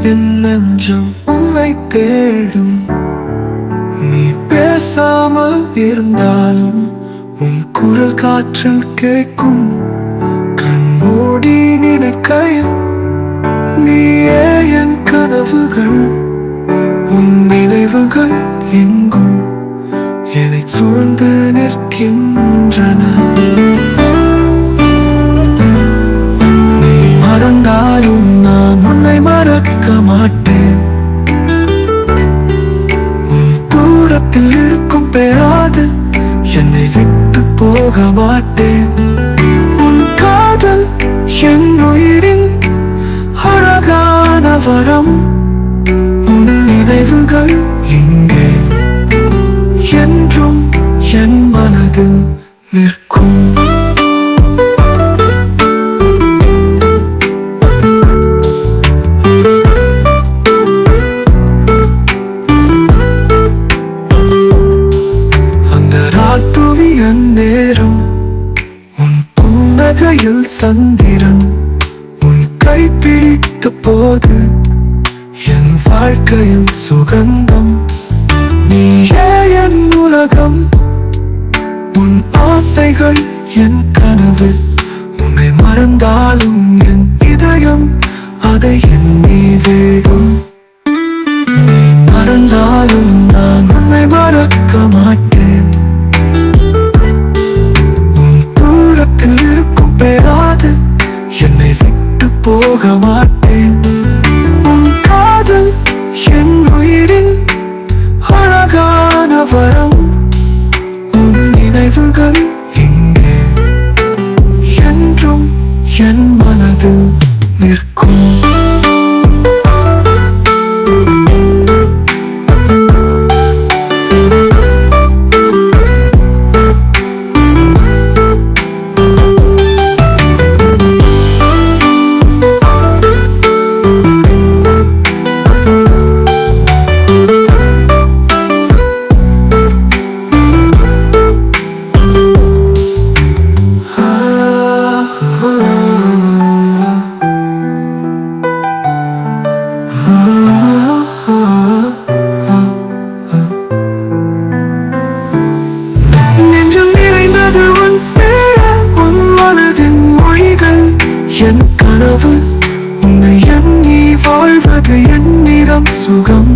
என் நெஞ்சம் உன்னை தேடும். நீ பேசாமல் இருந்தாலும் உன் குரல் காற்றில் கேட்கும். கண்மூடி நினைக்கையில் நீயே என் கனவுகள். உன் நினைவுகள் எங்கும் என்னை சூழ்ந்து நிற்கின்றன. நீ மறந்தாலும் நான் உன்னை மறக்க மாட்டேன். உன் தூரத்தில் இருக்கும் பேராது என்னை விட்டு போக மாட்டேன். உன் காதல் என் உயிரின் அழகான வரம். உன் நினைவுகள் இங்கே என்றும் என் மனதில் நிற்கும். அந்த ராத்துவியன் நேரம், உன் புன்னகையில் சந்திரன், உன் கைப்பிடித்த போது என் வாழ்க்கையில் சுகந்தம். நீயே என் உலகம், உன் ஆசைகள் என் கனவு. உன்னை மறந்தாலும் என் இதயம் அதை எண்ணி வேடும். நீ மறந்தாலும் நான் உன்னை மறக்க மாட்டேன். உன் தூரத்தில் இருக்கும் பேராது என்னை விட்டு போக மாட்டேன். உன் காதல் என் உயிரின் அழகான வரம். உன் நினைவுகள் இங்கே என்றும் என் மனதில் நிற்கும். நெஞ்சில் நிறைந்தது உன் பெயர், உன் மனதின் மொழிகள் என் கனவு. உன்னை எண்ணி வாழ்வது என்னிடம் சுகம்.